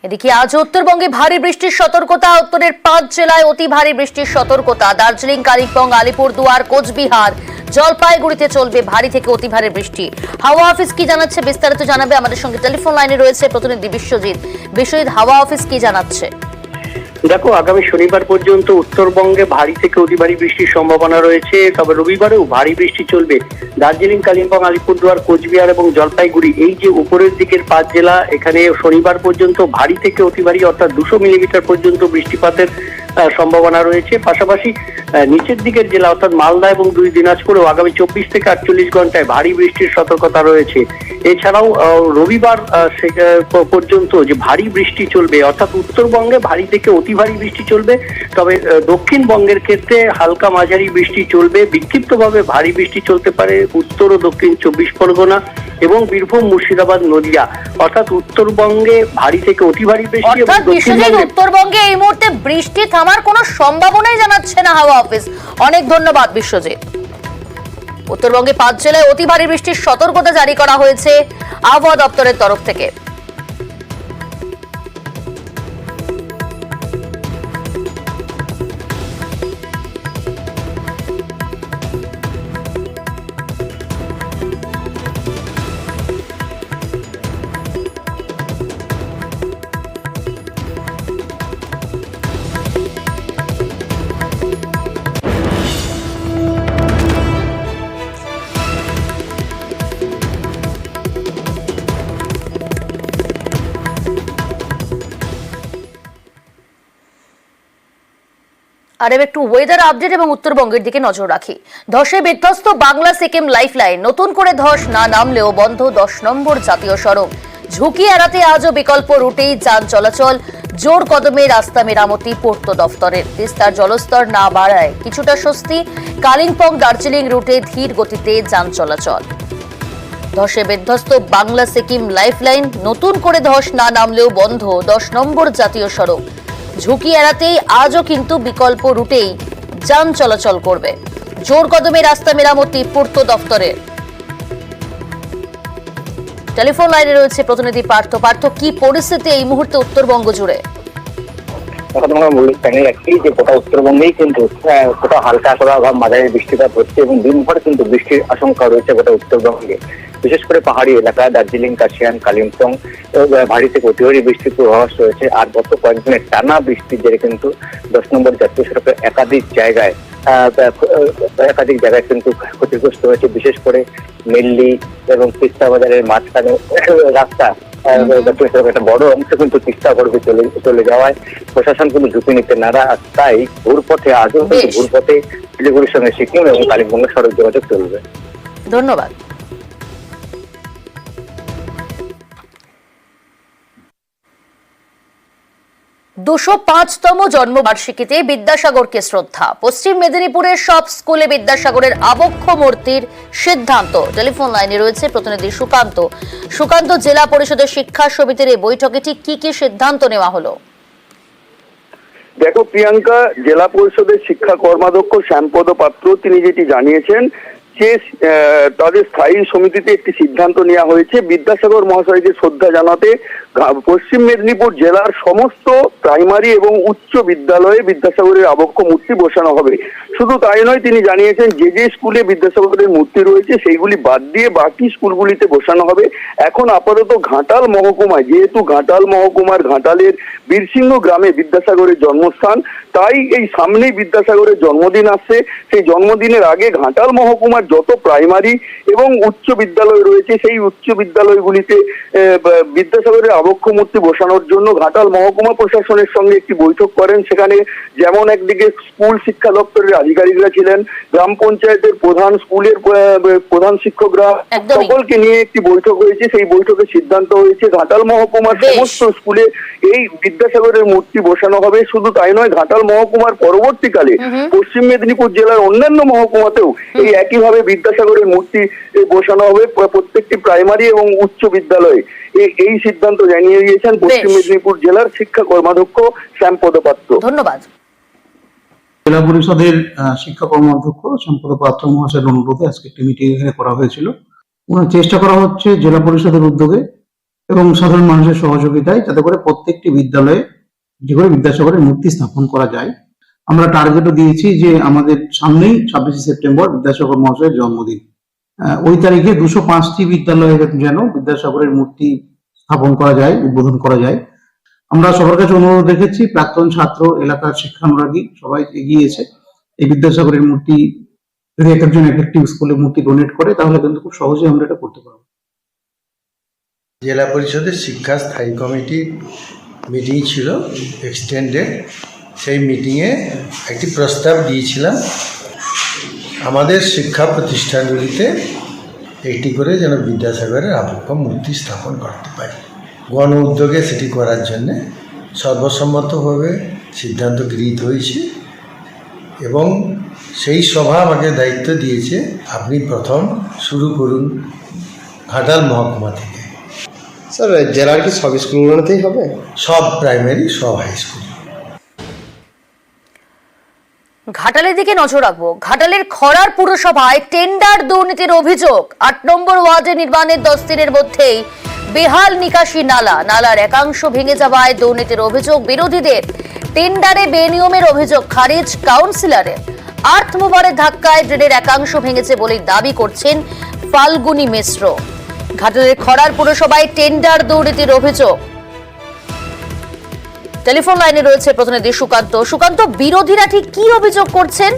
এদিকে আজ উত্তরবঙ্গে ভারী বৃষ্টির সতর্কতা। উত্তরের 5 জেলায় অতি ভারী বৃষ্টির সতর্কতা। দার্জিলিং, কালিম্পং, আলিপুরদুয়ার, কোচবিহার, জলপাইগুড়িতে চলবে ভারী থেকে অতি ভারী বৃষ্টি। হাওয়া অফিস কি জানাচ্ছে বিস্তারিত জানাবে আমাদের সঙ্গে টেলিফোন লাইনে রয়েছে প্রতিনিধি বিশ্বজিৎ। বিশ্বজিৎ, হাওয়া অফিস কি জানাচ্ছে? দেখো, আগামী শনিবার পর্যন্ত উত্তরবঙ্গে ভারী থেকে অতি ভারী বৃষ্টির সম্ভাবনা রয়েছে। তবে রবিবারেও ভারী বৃষ্টি চলবে। দার্জিলিং, কালিম্পং, আলিপুরদুয়ার, কোচবিহার এবং জলপাইগুড়ি, এই যে উপরের দিকের 5 জেলা, এখানে শনিবার পর্যন্ত ভারী থেকে অতি ভারী অর্থাৎ 200 মিলিমিটার পর্যন্ত বৃষ্টিপাতের সম্ভাবনা রয়েছে। পাশাপাশি নিচের দিকের জেলা অর্থাৎ মালদা এবং 2 দিনাজপুরেও আগামী 24 থেকে 48 ঘন্টায় ভারী বৃষ্টির সতর্কতা রয়েছে। এছাড়াও রবিবার পর্যন্ত যে ভারী বৃষ্টি চলবে, অর্থাৎ উত্তরবঙ্গে ভারী থেকে অতি ভারী বৃষ্টি চলবে। তবে দক্ষিণবঙ্গের ক্ষেত্রে হালকা মাঝারি বৃষ্টি চলবে। বিক্ষিপ্তভাবে ভারী বৃষ্টি চলতে পারে উত্তর ও দক্ষিণ 24 পরগনা এবং বীরভূম, মুর্শিদাবাদ, নদিয়া। অর্থাৎ উত্তরবঙ্গে ভারী থেকে অতি ভারী বৃষ্টি এবং দক্ষিণবঙ্গে উত্তরবঙ্গে এই মুহূর্তে বৃষ্টি থামার কোনো সম্ভাবনাই জানাচ্ছে না হাওয়া অফিস। অনেক ধন্যবাদ বিশ্বজিৎ। উত্তরবঙ্গে 5 জেলায় অতি ভারী বৃষ্টির সতর্কতা জারি করা হয়েছে আবহাওয়া দপ্তরের তরফ থেকে। আর এবার একটু ওয়েদার আপডেট এবং উত্তরবঙ্গের দিকে নজর রাখি। ধসে বিধ্বস্ত বাংলা সিকিম লাইফলাইন। নতুন করে ধস না নামলেও বন্ধ 10 নম্বর জাতীয় সড়ক। ঝুঁকি এড়াতে আজও বিকল্প রুটেই যান চলাচল। জোর কদমে রাস্তা মেরামতি পূর্ত দফতরের। তিস্তার জলস্তর না বাড়ায় কিছুটা স্বস্তি। কালিম্পং, দার্জিলিং রুটে ধীর গতিতে যান চলাচল। ধসে বিধ্বস্ত বাংলা সিকিম লাইফলাইন। নতুন করে ধস না নামলেও বন্ধ 10 নম্বর জাতীয় সড়ক। ঝুঁকি এড়াতেই আজও কিন্তু বিকল্প রুটেই যান চলাচল করবে। জোর কদমে রাস্তা মেরামতি পূর্ত দফতরের। টেলিফোন লাইনে রয়েছে প্রতিনিধি পার্থ। পার্থ, কি পরিস্থিতি এই মুহূর্তে উত্তরবঙ্গ জুড়ে? গোটা উত্তরবঙ্গেই কিন্তু কোথাও হালকা কোথাও মাঝারি বৃষ্টিপাত হচ্ছে এবং দিনভর কিন্তু বৃষ্টির আশঙ্কা রয়েছে গোটা উত্তরবঙ্গে। বিশেষ করে পাহাড়ি এলাকা দার্জিলিং, কাশিয়ান, কালিম্পং ভারী থেকে অতি ভারী বৃষ্টির পূর্বাভাস রয়েছে। আর গত কয়েকদিনের টানা বৃষ্টির জেরে কিন্তু 10 নম্বর জাতীয় সড়কের একাধিক জায়গায় কিন্তু ক্ষতিগ্রস্ত হয়েছে। বিশেষ করে মেল্লি এবং তিস্তা বাজারের মাঝখানে রাস্তা একটা বড় অংশ কিন্তু তিস্তা গর্ভে চলে যাওয়ায় প্রশাসন কিন্তু ঝুঁকি নিতে নারাজ। তাই ঘুরপথে আজও ঘুরপথে শিলিগুড়ির সঙ্গে সিকিম এবং কালিম্পংয়ের সড়ক যোগাযোগ চলবে। ধন্যবাদ। $205তম জন্মবার্ষিকীতে বিদ্যাসাগরকে শ্রদ্ধা। পশ্চিম মেদিনীপুরের সব স্কুলে বিদ্যাসাগরের আবক্ষ মূর্তির সিদ্ধান্ত। টেলিফোন লাইনে রয়েছে প্রতিনিধি সুকান্ত। সুকান্ত, জেলা পরিষদের শিক্ষা সমিতির এই বৈঠকে ঠিক কি কি সিদ্ধান্ত নেওয়া হলো? দেখো প্রিয়াঙ্কা, জেলা পরিষদের শিক্ষা কর্মাধ্যক্ষ শ্যামপদ পাত্র তিনি যেটি জানিয়েছেন যে তাদের স্থায়ী সমিতিতে একটি সিদ্ধান্ত নেওয়া হয়েছে বিদ্যাসাগর মহাশয়কে শ্রদ্ধা জানাতে পশ্চিম মেদিনীপুর জেলার সমস্ত প্রাইমারি এবং উচ্চ বিদ্যালয়ে বিদ্যাসাগরের আবক্ষ মূর্তি বসানো হবে। শুধু তাই নয়, তিনি জানিয়েছেন যে যে স্কুলে বিদ্যাসাগরের মূর্তি রয়েছে সেইগুলি বাদ দিয়ে বাকি স্কুলগুলিতে বসানো হবে। এখন আপাতত ঘাটাল মহকুমায়, যেহেতু ঘাটাল মহকুমার ঘাটালের বীরসিংহ গ্রামে বিদ্যাসাগরের জন্মস্থান, তাই এই সামনেই বিদ্যাসাগরের জন্মদিন আসছে। সেই জন্মদিনের আগে ঘাটাল মহকুমার যত প্রাইমারি এবং উচ্চ বিদ্যালয় রয়েছে সেই উচ্চ বিদ্যালয়গুলিতে বিদ্যাসাগরের আবক্ষ মূর্তি বসানোর জন্য ঘাটাল মহকুমা প্রশাসনের সঙ্গে একটি বৈঠক করেন। সেখানে যেমন একদিকে স্কুল শিক্ষা দপ্তরের আধিকারিকরা ছিলেন, গ্রাম পঞ্চায়েতের প্রধান, স্কুলের প্রধান শিক্ষকরা, সকলকে নিয়ে একটি বৈঠক হয়েছে। সেই বৈঠকে সিদ্ধান্ত হয়েছে ঘাটাল মহকুমার সমস্ত স্কুলে এই বিদ্যাসাগরের মূর্তি বসানো হবে। শুধু তাই নয়, ঘাটাল মহকুমার পরবর্তীকালে পশ্চিম মেদিনীপুর জেলার অন্যান্য মহকুমাতেও এই একইভাবে বিদ্যাসাগরের মূর্তি বসানো হবে প্রত্যেকটি প্রাইমারি এবং উচ্চ বিদ্যালয়ে। এই সিদ্ধান্ত জানিয়ে দিয়েছেন পশ্চিম মেদিনীপুর জেলার শিক্ষা কর্মাধ্যক্ষ শ্যামপদ পাত্র। ধন্যবাদ। জেলা পরিষদের শিক্ষা কর্মাধ্যক্ষ শ্যামপদ পাত্র মহাশয়ের অনুরোধে আজকে একটি মিটিং এখানে করা হয়েছিল। চেষ্টা করা হচ্ছে জেলা পরিষদের উদ্যোগে এবং সাধারণ মানুষের সহযোগিতায় যাতে করে প্রত্যেকটি বিদ্যালয়ে যে করে বিদ্যাসাগরের মূর্তি স্থাপন করা যায়। আমরা টার্গেটও দিয়েছি যে আমাদের সামনেই 26শে সেপ্টেম্বর বিদ্যাসাগর মহাশয়ের জন্মদিন। ওই তারিখে 205টি বিদ্যালয়ে যেন বিদ্যাসাগরের মূর্তি স্থাপন করা যায়, উদ্বোধন করা যায়। আমরা সবার কাছে অনুরোধ রেখেছি, প্রাক্তন ছাত্র, এলাকার শিক্ষানুরাগী সবাই এগিয়ে এসে এই বিদ্যাসাগরের মূর্তি যদি একজন এক একটি স্কুলে মূর্তি ডোনেট করে তাহলে কিন্তু খুব সহজেই আমরা এটা করতে পারবো। জেলা পরিষদের শিক্ষা স্থায়ী কমিটির মিটিং ছিল এক্সটেন্ডেড। সেই মিটিংয়ে একটি প্রস্তাব দিয়েছিলাম আমাদের শিক্ষা প্রতিষ্ঠানগুলিতে একটি করে যেন বিদ্যাসাগরের আবক্ষ মূর্তি স্থাপন করতে পারি। গণ উদ্যোগে সেটি করার জন্যে সর্বসম্মতভাবে সিদ্ধান্ত গৃহীত হয়েছে এবং সেই সভা আমাকে দায়িত্ব দিয়েছে আপনি প্রথম শুরু করুন ঘাটাল মহকুমা থেকে। স্যার জেলার কি সব স্কুলগুলোতেই হবে? সব প্রাইমারি, সব হাই স্কুল। ঘাটালের দিকে নজর রাখবো। ঘাটালের খড়ার পুরসভায় টেন্ডার দুর্নীতির অভিযোগ। 8 নম্বর ওয়ার্ডে নির্মাণের 10 দিনের মধ্যেই বেহাল নিকাশি নালার একাংশ ভেঙে যাওয়ায় দুর্নীতির অভিযোগ বিরোধীদের। টেন্ডারে বেনিয়মের অভিযোগ খারিজ কাউন্সিলরের। আর্থ মুভারের ধাক্কায় ড্রেনের একাংশ ভেঙেছে বলে দাবি করছেন ফাল্গুনী মিশ্র। ঘাটালের খড়ার পুরসভায় টেন্ডার দুর্নীতির অভিযোগ। টেলিফোন লাইনে রয়েছে প্রতিনিধি সুকান্ত। সুকান্ত, বিরোধীরা ঠিক কি অভিযোগ করছেন?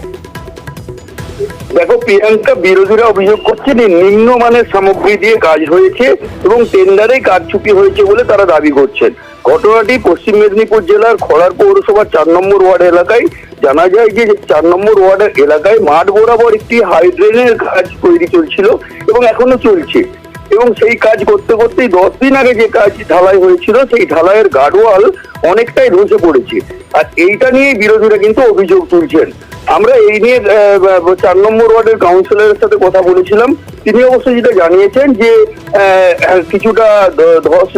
দেখো প্রিয়াঙ্কা, বিরোধীরা অভিযোগ করছেন নিম্নমানের সামগ্রী দিয়ে কাজ হয়েছে এবং টেন্ডারে কারচুপি হয়েছে বলে তারা দাবি করছেন। ঘটনাটি পশ্চিম মেদিনীপুর জেলার খড়ার পৌরসভার 4 নম্বর ওয়ার্ড এলাকায়। জানা যায় যে 4 নম্বর ওয়ার্ডের এলাকায় মাঠ বরাবর একটি হাইড্রেনের কাজ তৈরি চলছিল এবং এখনো চলছে। এবং সেই কাজ করতে করতেই 10 দিন আগে যে কাজ ঢালাই হয়েছিল সেই ঢালাইয়ের গার্ডওয়াল অনেকটাই ধসে পড়েছে। আর এইটা নিয়ে বিরোধীরা কিন্তু অভিযোগ তুলছেন। আমরা এই নিয়ে 4 নম্বর ওয়ার্ডের কাউন্সিলরের সাথে কথা বলেছিলাম। তিনি অবশ্য যেটা জানিয়েছেন যে কিছুটা ধস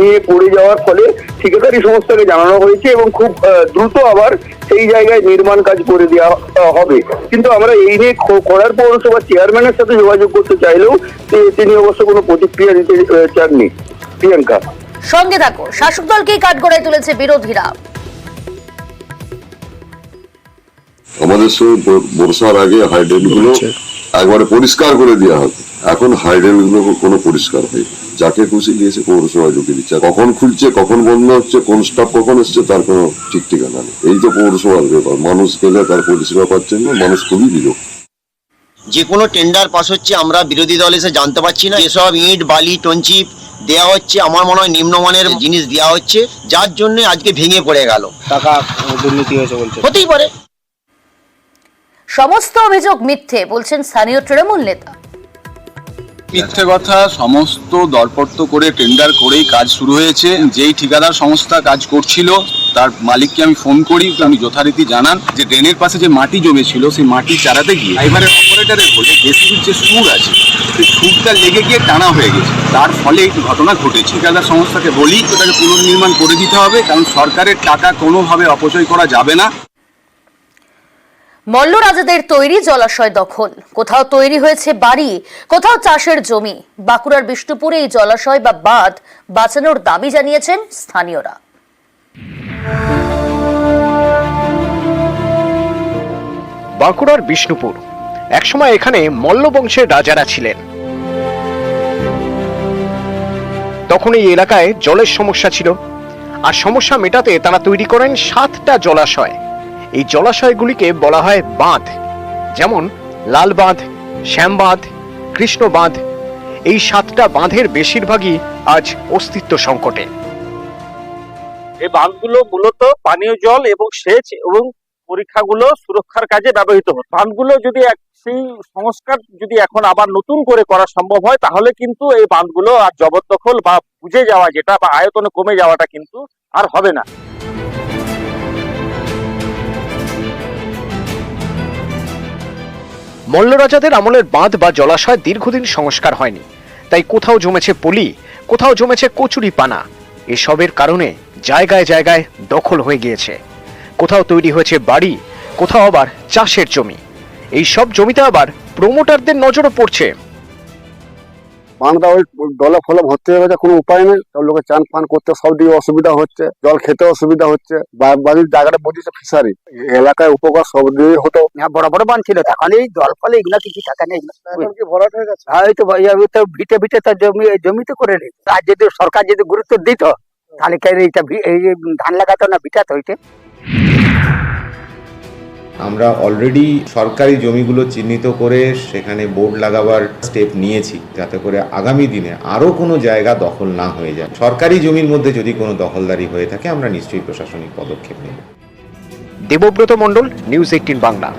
নিয়ে পড়ে যাওয়ার ফলে ঠিকাদারি সংস্থাকে জানানো হয়েছে এবং খুব দ্রুত আবার সেই জায়গায় নির্মাণ কাজ করে দেওয়া হবে। কিন্তু আমরা এই নিয়ে খড়ার পৌরসভার চেয়ারম্যানের সাথে যোগাযোগ করতে চাইলেও তিনি অবশ্য কোনো প্রতিক্রিয়া দিতে চাননি। প্রিয়াঙ্কা, সঙ্গে থাকো। শাসক দলকেই কাঠগড়ায় তুলেছে বিরোধীরা। আমাদের বর্ষার আগে হাইড্রেন গুলো একবারে পরিষ্কার করে দেওয়া হবে। এখন হাইড্রেন গুলো কোনো পরিষ্কার হয়, যাকে খুশি দিয়েছে পৌরসভা ঢুকে দিচ্ছে। কখন খুলছে, কখন বন্ধ হচ্ছে, কোন স্টাফ কখন এসছে তার কোনো ঠিক ঠিকানা নেই। এই তো পৌরসভার ব্যাপার। মানুষ গেলে তার পরিষেবা পাচ্ছেন না, মানুষ খুবই বিরক্ত। যে কোনো টেন্ডার পাস হচ্ছে আমরা বিরোধী দল এসে জানতে পারছি না। এসব ইট বালি টঞ্চিপ দেওয়া হচ্ছে, আমার মনে হয় নিম্নমানের জিনিস দেওয়া হচ্ছে, যার জন্য আজকে ভেঙে পড়ে গেল। টাকা দুর্নীতি হয়েছে বলছে। হতেই পারে। সমস্ত অভিযোগ মিথ্যে বলছেন স্থানীয় তৃণমূল নেতা। মিথ্যে কথা। সমস্ত দরপত্র করে টেন্ডার করেই কাজ শুরু হয়েছে। যেই ঠিকাদার সংস্থা কাজ করছিল তার মালিককে আমি ফোন করি, উনি যথারীতি জানান যে ড্রেনের পাশে যে মাটি জমেছিল সেই মাটি চারাতে গিয়ে ড্রাইভারের অপারেটরের বলে জেসিবির যে সুর আছে সেই সুরটা লেগে গিয়ে টানা হয়ে গেছে। তার ফলে এই ঘটনা ঘটেছে। ঠিকাদার সংস্থাকে বলি ওটাকে পুনর্নির্মাণ করে দিতে হবে, কারণ সরকারের টাকা কোনোভাবে অপচয় করা যাবে না। মল্ল রাজাদের তৈরি জলাশয় দখল। কোথাও তৈরি হয়েছে বাড়ি, কোথাও চাষের জমি। বাঁকুড়ার বিষ্ণুপুরে এই জলাশয় বা বাঁধ বাঁচানোর দাবি জানিয়েছেন স্থানীয়রা। বাঁকুড়ার বিষ্ণুপুর একসময় এখানে মল্ল বংশের রাজারা ছিলেন। তখন এই এলাকায় জলের সমস্যা ছিল, আর সমস্যা মেটাতে তারা তৈরি করেন 7টা জলাশয়। এই জলাশয়গুলিকে বলা হয় বাঁধ, যেমন লাল বাঁধ, শ্যাম বাঁধ, কৃষ্ণ বাঁধ। এই 7টা বাঁধের বেশিরভাগই আজ অস্তিত্ব সংকটে। এই বাঁধগুলো মূলত পানীয় জল এবং সেচ এবং পরীক্ষাগুলো সুরক্ষার কাজে ব্যবহৃত হতো। বাঁধগুলো যদি সেই সংস্কার যদি এখন আবার নতুন করে করা সম্ভব হয় তাহলে কিন্তু এই বাঁধগুলো আর জবরদখল বা বুঝে যাওয়া যেটা বা আয়তনে কমে যাওয়াটা কিন্তু আর হবে না। মল্ল রাজাদের আমলের বাঁধ বা জলাশয় দীর্ঘদিন সংস্কার হয়নি, তাই কোথাও জমেছে পলি, কোথাও জমেছে কচুরি পানা। এসবের কারণে জায়গায় জায়গায় দখল হয়ে গিয়েছে। কোথাও তৈরি হয়েছে বাড়ি, কোথাও আবার চাষের জমি। এই সব জমিতে আবার প্রমোটারদের নজরও পড়ছে। বাঁধটা ওই দলে ফলে ভর্তি হয়ে গেছে, কোনো উপায় নেই। সব লোকে চান ফান করতে সব দিকে অসুবিধা হচ্ছে, জল খেতে অসুবিধা হচ্ছে। বাড়ির জায়গাটা বুঝেছে ফিশারি, এলাকায় উপকার সব দিয়ে হতো। বড় বড় বাঁধ ছিল, এখন এই জল ফলে এগুলো কিছু টাকা নেই। এখন কি ভরাট হয়ে গেছে? হ্যাঁ, এই তো ভিটে ভিটে তার জমিতে করে নেই। আর যদি সরকার যদি গুরুত্ব দিত তাহলে এই ধান লাগাতো না, ভিটাতো হইতে। আমরা অলরেডি সরকারি জমিগুলো চিহ্নিত করে সেখানে বোর্ড লাগাবার স্টেপ নিয়েছি, যাতে করে আগামী দিনে আরও কোনো জায়গা দখল না হয়ে যায়। সরকারি জমির মধ্যে যদি কোনো দখলদারি হয়ে থাকে আমরা নিশ্চয়ই প্রশাসনিক পদক্ষেপ নেব। দেবব্রত মণ্ডল, নিউজ 18 বাংলা।